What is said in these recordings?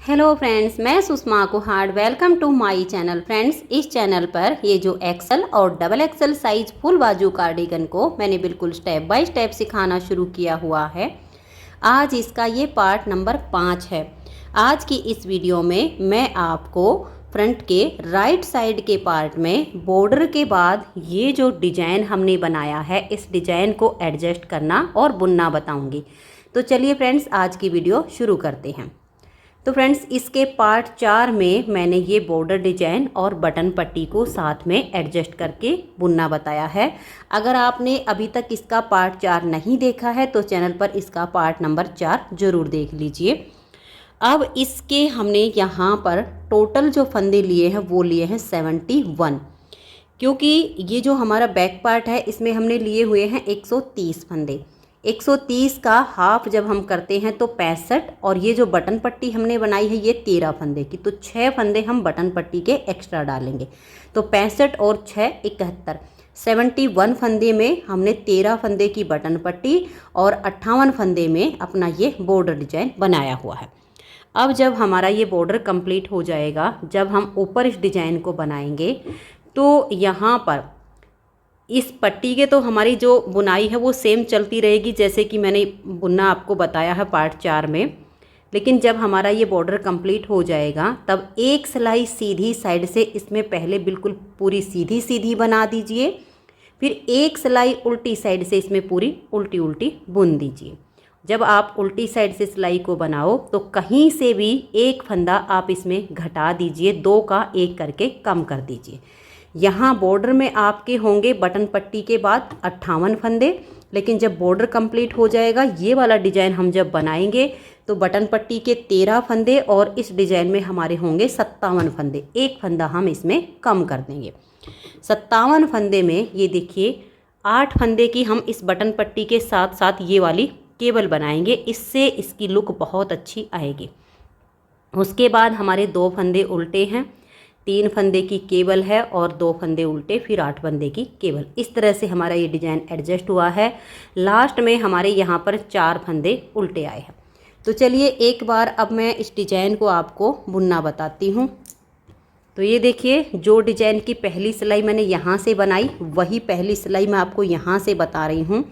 Hello friends, मैं Sushma Kuhad. Welcome to my channel. Friends, इस channel पर ये जो एक्सल और डबल एक्सल साइज फुल बाजू कार्डिगन को मैंने बिल्कुल स्टेप बाय स्टेप सिखाना शुरू किया हुआ है। आज इसका ये पार्ट नंबर 5 है। आज की इस वीडियो में मैं आपको फ्रंट के राइट साइड के पार्ट में बॉर्डर के बाद ये जो डिजाइन हमने बनाया है, इस डिजाइन को एडजस्ट करना और बुनना बताऊंगी। तो चलिए फ्रेंड्स, आज की वीडियो शुरू करते हैं। तो फ्रेंड्स, इसके पार्ट 4 में मैंने ये बॉर्डर डिजाइन और बटन पट्टी को साथ में एडजस्ट करके बुनना बताया है। अगर आपने अभी तक इसका पार्ट 4 नहीं देखा है तो चैनल पर इसका पार्ट नंबर 4 ज़रूर देख लीजिए। अब इसके हमने यहाँ पर टोटल जो फंदे लिए हैं वो लिए हैं 71, क्योंकि ये जो हमारा बैक पार्ट है इसमें हमने लिए हुए हैं 130 फंदे। 130 का हाफ जब हम करते हैं तो 65, और ये जो बटन पट्टी हमने बनाई है ये 13 फंदे की, तो 6 फंदे हम बटन पट्टी के एक्स्ट्रा डालेंगे। तो 65 और 6 71, 71 फंदे में हमने 13 फंदे की बटन पट्टी और 58 फंदे में अपना ये बॉर्डर डिजाइन बनाया हुआ है। अब जब हमारा ये बॉर्डर कंप्लीट हो जाएगा, जब हम ऊपर इस डिजाइन को बनाएंगे तो यहाँ पर इस पट्टी के तो हमारी जो बुनाई है वो सेम चलती रहेगी जैसे कि मैंने बुनना आपको बताया है पार्ट 4 में। लेकिन जब हमारा ये बॉर्डर कंप्लीट हो जाएगा तब एक सिलाई सीधी साइड से इसमें पहले बिल्कुल पूरी सीधी सीधी बना दीजिए, फिर एक सिलाई उल्टी साइड से इसमें पूरी उल्टी उल्टी बुन दीजिए। जब आप उल्टी साइड से सिलाई को बनाओ तो कहीं से भी एक फंदा आप इसमें घटा दीजिए, 2 का 1 करके कम कर दीजिए। यहाँ बॉर्डर में आपके होंगे बटन पट्टी के बाद 58 फंदे, लेकिन जब बॉर्डर कंप्लीट हो जाएगा ये वाला डिजाइन हम जब बनाएंगे तो बटन पट्टी के 13 फंदे और इस डिजाइन में हमारे होंगे 57 फंदे। एक फंदा हम इसमें कम कर देंगे। 57 फंदे में ये देखिए 8 फंदे की हम इस बटन पट्टी के साथ साथ ये वाली केबल बनाएंगे, इससे इसकी लुक बहुत अच्छी आएगी। उसके बाद हमारे 2 फंदे उल्टे हैं, 3 फंदे की केबल है और 2 फंदे उल्टे, फिर 8 फंदे की केबल। इस तरह से हमारा ये डिजाइन एडजस्ट हुआ है। लास्ट में हमारे यहाँ पर 4 फंदे उल्टे आए हैं। तो चलिए एक बार अब मैं इस डिजाइन को आपको बुनना बताती हूँ। तो ये देखिए, जो डिजाइन की पहली सिलाई मैंने यहाँ से बनाई वही पहली सिलाई मैं आपको यहाँ से बता रही हूँ।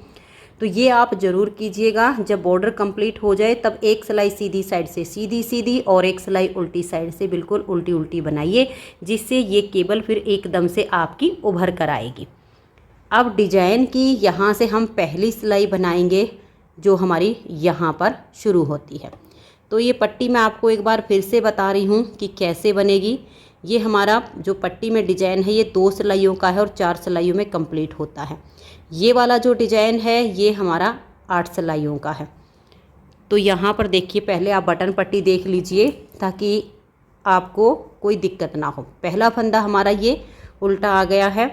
तो ये आप ज़रूर कीजिएगा। जब बॉर्डर कंप्लीट हो जाए तब एक सिलाई सीधी साइड से सीधी सीधी और एक सिलाई उल्टी साइड से बिल्कुल उल्टी उल्टी बनाइए, जिससे ये केबल फिर एकदम से आपकी उभर कर आएगी। अब डिजाइन की यहाँ से हम पहली सिलाई बनाएंगे जो हमारी यहाँ पर शुरू होती है। तो ये पट्टी मैं आपको एक बार फिर से बता रही हूँ कि कैसे बनेगी। ये हमारा जो पट्टी में डिजाइन है ये 2 सिलाइयों का है और 4 सिलाइयों में कंप्लीट होता है। ये वाला जो डिजाइन है ये हमारा 8 सिलाइयों का है। तो यहाँ पर देखिए, पहले आप बटन पट्टी देख लीजिए ताकि आपको कोई दिक्कत ना हो। पहला फंदा हमारा ये उल्टा आ गया है,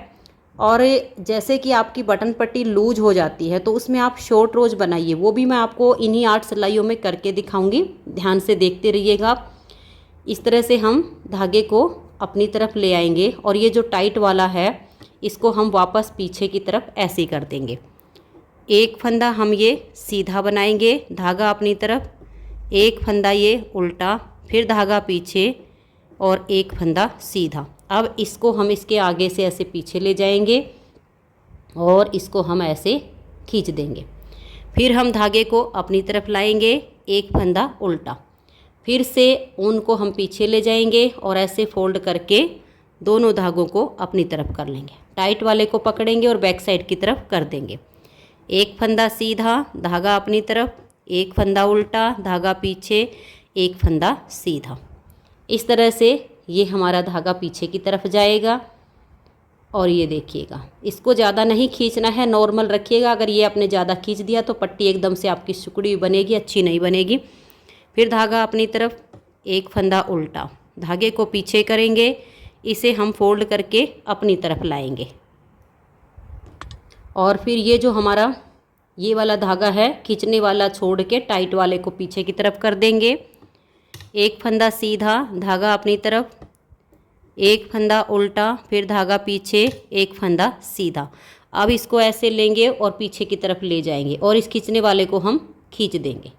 और जैसे कि आपकी बटन पट्टी लूज हो जाती है तो उसमें आप शॉर्ट रोज बनाइए, वो भी मैं आपको इन्हीं 8 सिलाइयों में करके दिखाऊंगी। ध्यान से देखते रहिएगा। इस तरह से हम धागे को अपनी तरफ ले आएंगे और ये जो टाइट वाला है इसको हम वापस पीछे की तरफ ऐसे कर देंगे। एक फंदा हम ये सीधा बनाएंगे, धागा अपनी तरफ, एक फंदा ये उल्टा, फिर धागा पीछे और एक फंदा सीधा। अब इसको हम इसके आगे से ऐसे पीछे ले जाएंगे और इसको हम ऐसे खींच देंगे। फिर हम धागे को अपनी तरफ लाएंगे, एक फंदा उल्टा, फिर से ऊन को हम पीछे ले जाएंगे और ऐसे फोल्ड करके दोनों धागों को अपनी तरफ कर लेंगे। टाइट वाले को पकड़ेंगे और बैक साइड की तरफ कर देंगे। एक फंदा सीधा, धागा अपनी तरफ, एक फंदा उल्टा, धागा पीछे, एक फंदा सीधा। इस तरह से ये हमारा धागा पीछे की तरफ जाएगा। और ये देखिएगा, इसको ज़्यादा नहीं खींचना है, नॉर्मल रखिएगा। अगर ये आपने ज़्यादा खींच दिया तो पट्टी एकदम से आपकी सिकुड़ी बनेगी, अच्छी नहीं बनेगी। फिर धागा अपनी तरफ, एक फंदा उल्टा, धागे को पीछे करेंगे, इसे हम फोल्ड करके अपनी तरफ लाएंगे। और फिर ये जो हमारा ये वाला धागा है खींचने वाला छोड़ के टाइट वाले को पीछे की तरफ कर देंगे। एक फंदा सीधा, धागा अपनी तरफ, एक फंदा उल्टा, फिर धागा पीछे, एक फंदा सीधा। अब इसको ऐसे लेंगे और पीछे की तरफ ले जाएंगे और इस खींचने वाले को हम खींच देंगे।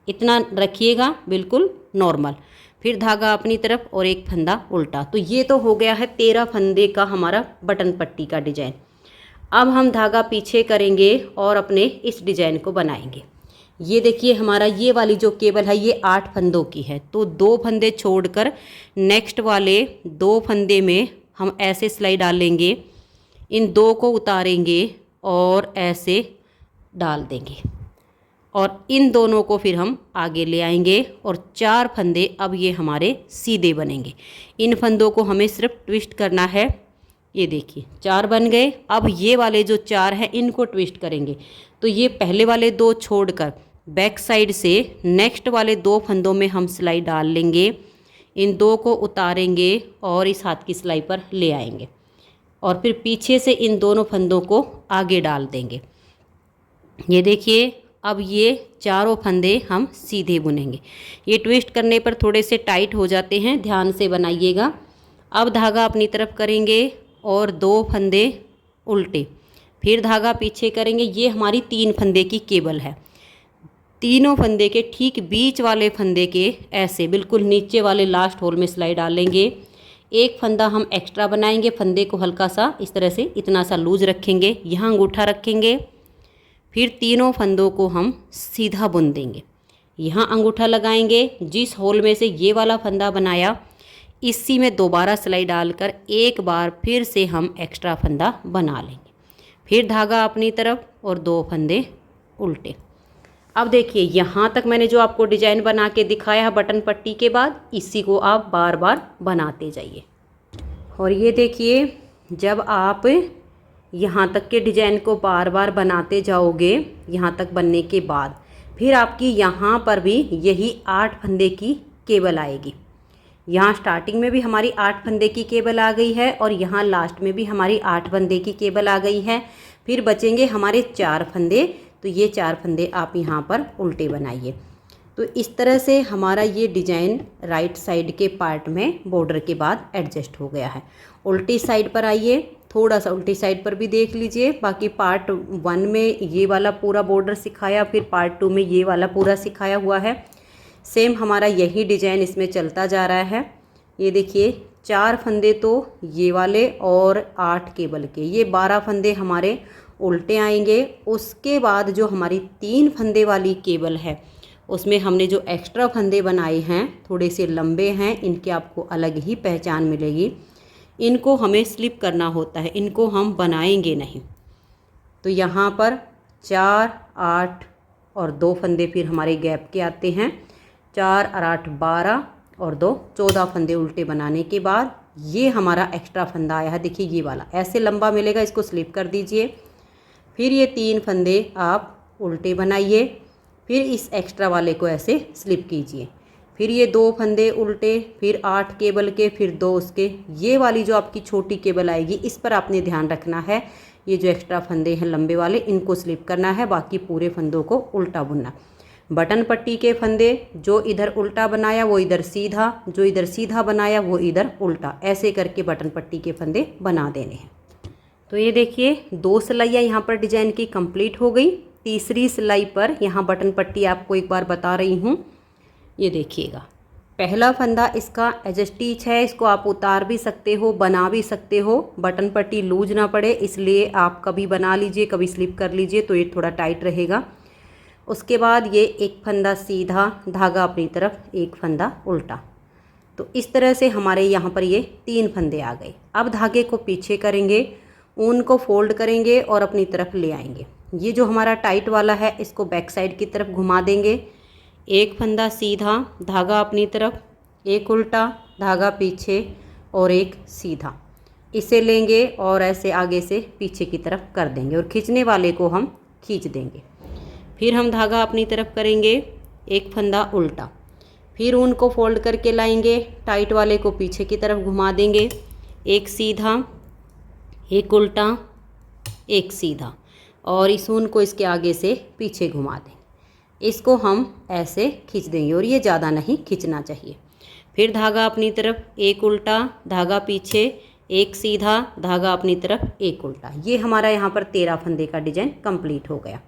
इतना रखिएगा, बिल्कुल नॉर्मल। फिर धागा अपनी तरफ और एक फंदा उल्टा। तो ये तो हो गया है 13 फंदे का हमारा बटन पट्टी का डिजाइन। अब हम धागा पीछे करेंगे और अपने इस डिजाइन को बनाएंगे। ये देखिए हमारा ये वाली जो केबल है ये 8 फंदों की है, तो 2 फंदे छोड़कर नेक्स्ट वाले 2 फंदे में हम ऐसे सिलाई डालेंगे, इन 2 को उतारेंगे और ऐसे डाल देंगे और इन दोनों को फिर हम आगे ले आएंगे और 4 फंदे अब ये हमारे सीधे बनेंगे। इन फंदों को हमें सिर्फ ट्विस्ट करना है। ये देखिए 4 बन गए। अब ये वाले जो 4 हैं इनको ट्विस्ट करेंगे, तो ये पहले वाले 2 छोड़कर बैक साइड से नेक्स्ट वाले 2 फंदों में हम सिलाई डाल लेंगे, इन 2 को उतारेंगे और इस हाथ की सिलाई पर ले आएंगे और फिर पीछे से इन दोनों फंदों को आगे डाल देंगे। ये देखिए अब ये चारों फंदे हम सीधे बुनेंगे। ये ट्विस्ट करने पर थोड़े से टाइट हो जाते हैं, ध्यान से बनाइएगा। अब धागा अपनी तरफ करेंगे और 2 फंदे उल्टे, फिर धागा पीछे करेंगे। ये हमारी 3 फंदे की केबल है। तीनों फंदे के ठीक बीच वाले फंदे के ऐसे बिल्कुल नीचे वाले लास्ट होल में सिलाई डालेंगे। एक फंदा हम एक्स्ट्रा बनाएंगे, फंदे को हल्का सा इस तरह से इतना सा लूज रखेंगे, यहाँ अंगूठा रखेंगे, फिर तीनों फंदों को हम सीधा बुन देंगे। यहाँ अंगूठा लगाएंगे, जिस होल में से ये वाला फंदा बनाया इसी में दोबारा सिलाई डालकर एक बार फिर से हम एक्स्ट्रा फंदा बना लेंगे। फिर धागा अपनी तरफ और 2 फंदे उल्टे। अब देखिए यहाँ तक मैंने जो आपको डिजाइन बना के दिखाया है बटन पट्टी के बाद, इसी को आप बार बार बनाते जाइए। और ये देखिए जब आप यहाँ तक के डिजाइन को बार बार बनाते जाओगे, यहाँ तक बनने के बाद फिर आपकी यहाँ पर भी यही 8 फंदे की केबल आएगी। यहाँ स्टार्टिंग में भी हमारी 8 फंदे की केबल आ गई है और यहाँ लास्ट में भी हमारी 8 फंदे की केबल आ गई है। फिर बचेंगे हमारे 4 फंदे, तो ये 4 फंदे आप यहाँ पर उल्टे बनाइए। तो इस तरह से हमारा ये डिजाइन राइट साइड के पार्ट में बॉर्डर के बाद एडजस्ट हो गया है। उल्टी साइड पर आइए, थोड़ा सा उल्टी साइड पर भी देख लीजिए। बाकी पार्ट 1 में ये वाला पूरा बॉर्डर सिखाया, फिर पार्ट 2 में ये वाला पूरा सिखाया हुआ है। सेम हमारा यही डिजाइन इसमें चलता जा रहा है। ये देखिए 4 फंदे तो ये वाले और 8 केबल के, ये 12 फंदे हमारे उल्टे आएंगे। उसके बाद जो हमारी 3 फंदे वाली केबल है उसमें हमने जो एक्स्ट्रा फंदे बनाए हैं थोड़े से लंबे हैं, इनकी आपको अलग ही पहचान मिलेगी। इनको हमें स्लिप करना होता है, इनको हम बनाएंगे नहीं। तो यहाँ पर 4, 8 और 2 फंदे फिर हमारे गैप के आते हैं। 4 और 8 12 और 2 14 फंदे उल्टे बनाने के बाद ये हमारा एक्स्ट्रा फंदा आया है। देखिए ये वाला ऐसे लंबा मिलेगा, इसको स्लिप कर दीजिए। फिर ये 3 फंदे आप उल्टे बनाइए, फिर इस एक्स्ट्रा वाले को ऐसे स्लिप कीजिए। फिर ये 2 फंदे उल्टे, फिर 8 केबल के, फिर 2 उसके। ये वाली जो आपकी छोटी केबल आएगी इस पर आपने ध्यान रखना है। ये जो एक्स्ट्रा फंदे हैं लंबे वाले इनको स्लिप करना है, बाकी पूरे फंदों को उल्टा बुनना। बटन पट्टी के फंदे जो इधर उल्टा बनाया वो इधर सीधा, जो इधर सीधा बनाया वो इधर उल्टा, ऐसे करके बटन पट्टी के फंदे बना देने हैं। तो ये देखिए 2 सिलाइयाँ यहाँ पर डिजाइन की कंप्लीट हो गई। तीसरी सिलाई पर यहाँ बटन पट्टी आपको एक बार बता रही हूँ। ये देखिएगा पहला फंदा इसका एज स्टिच है, इसको आप उतार भी सकते हो, बना भी सकते हो। बटन पट्टी लूज ना पड़े इसलिए आप कभी बना लीजिए कभी स्लिप कर लीजिए, तो ये थोड़ा टाइट रहेगा। उसके बाद ये एक फंदा सीधा, धागा अपनी तरफ, एक फंदा उल्टा। तो इस तरह से हमारे यहाँ पर ये 3 फंदे आ गए। अब धागे को पीछे करेंगे, ऊन को फोल्ड करेंगे और अपनी तरफ ले आएंगे। ये जो हमारा टाइट वाला है इसको बैक साइड की तरफ घुमा देंगे। एक फंदा सीधा, धागा अपनी तरफ, एक उल्टा, धागा पीछे और एक सीधा। इसे लेंगे और ऐसे आगे से पीछे की तरफ कर देंगे और खींचने वाले को हम खींच देंगे। फिर हम धागा अपनी तरफ करेंगे, एक फंदा उल्टा, फिर ऊन को फोल्ड करके लाएंगे, टाइट वाले को पीछे की तरफ घुमा देंगे, एक सीधा, एक उल्टा, एक सीधा, और इस ऊन को इसके आगे से पीछे घुमा देंगे। इसको हम ऐसे खींच देंगे और ये ज़्यादा नहीं खींचना चाहिए। फिर धागा अपनी तरफ, एक उल्टा, धागा पीछे, एक सीधा, धागा अपनी तरफ, एक उल्टा। ये हमारा यहाँ पर 13 फंदे का डिजाइन कंप्लीट हो गया।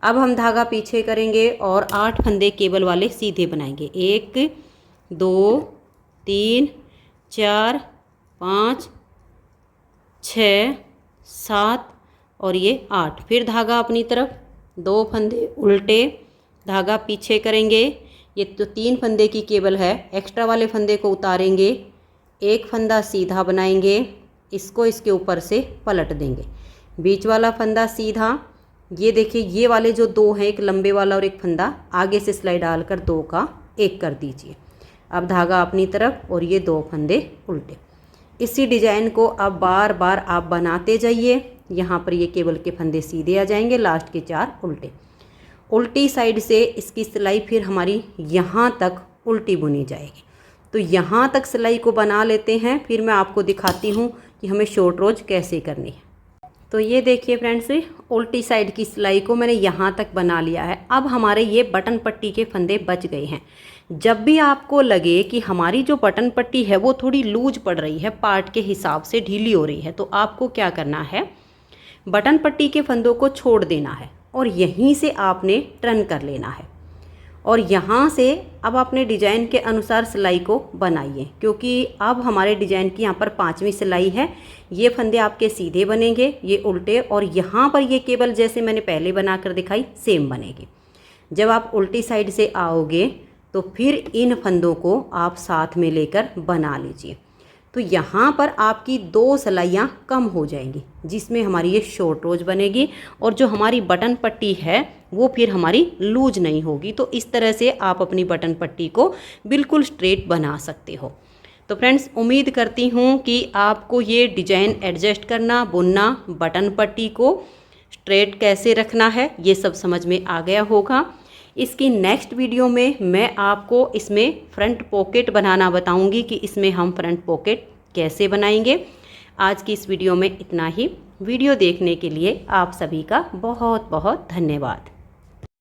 अब हम धागा पीछे करेंगे और 8 फंदे केबल वाले सीधे बनाएंगे। 1 2 3 4 5 6 7 और ये 8। फिर धागा अपनी तरफ, 2 फंदे उल्टे, धागा पीछे करेंगे। ये तो 3 फंदे की केबल है, एक्स्ट्रा वाले फंदे को उतारेंगे, एक फंदा सीधा बनाएंगे, इसको इसके ऊपर से पलट देंगे, बीच वाला फंदा सीधा। ये देखिए ये वाले जो 2 हैं, एक लंबे वाला और एक फंदा, आगे से सिलाई डालकर 2 का 1 कर दीजिए। अब धागा अपनी तरफ और ये 2 फंदे उल्टे। इसी डिजाइन को अब बार बार आप बनाते जाइए। यहाँ पर ये केबल के फंदे सीधे आ जाएंगे, लास्ट के 4 उल्टे। उल्टी साइड से इसकी सिलाई फिर हमारी यहाँ तक उल्टी बुनी जाएगी। तो यहाँ तक सिलाई को बना लेते हैं, फिर मैं आपको दिखाती हूँ कि हमें शॉर्ट रोज कैसे करनी है। तो ये देखिए फ्रेंड्स, उल्टी साइड की सिलाई को मैंने यहाँ तक बना लिया है। अब हमारे ये बटन पट्टी के फंदे बच गए हैं। जब भी आपको लगे कि हमारी जो बटन पट्टी है वो थोड़ी लूज पड़ रही है, पार्ट के हिसाब से ढीली हो रही है, तो आपको क्या करना है, बटन पट्टी के फंदों को छोड़ देना है और यहीं से आपने टर्न कर लेना है। और यहाँ से अब अपने डिजाइन के अनुसार सिलाई को बनाइए, क्योंकि अब हमारे डिजाइन की यहाँ पर 5वीं सिलाई है। ये फंदे आपके सीधे बनेंगे, ये उल्टे, और यहाँ पर ये केबल जैसे मैंने पहले बनाकर दिखाई सेम बनेगी। जब आप उल्टी साइड से आओगे तो फिर इन फंदों को आप साथ में लेकर बना लीजिए। तो यहाँ पर आपकी 2 सिलाइयाँ कम हो जाएंगी, जिसमें हमारी ये शॉर्ट रोज बनेगी और जो हमारी बटन पट्टी है वो फिर हमारी लूज नहीं होगी। तो इस तरह से आप अपनी बटन पट्टी को बिल्कुल स्ट्रेट बना सकते हो। तो फ्रेंड्स, उम्मीद करती हूँ कि आपको ये डिजाइन एडजस्ट करना, बुनना, बटन पट्टी को स्ट्रेट कैसे रखना है, ये सब समझ में आ गया होगा। इसकी नेक्स्ट वीडियो में मैं आपको इसमें फ्रंट पॉकेट बनाना बताऊंगी कि इसमें हम फ्रंट पॉकेट कैसे बनाएंगे। आज की इस वीडियो में इतना ही। वीडियो देखने के लिए आप सभी का बहुत बहुत धन्यवाद।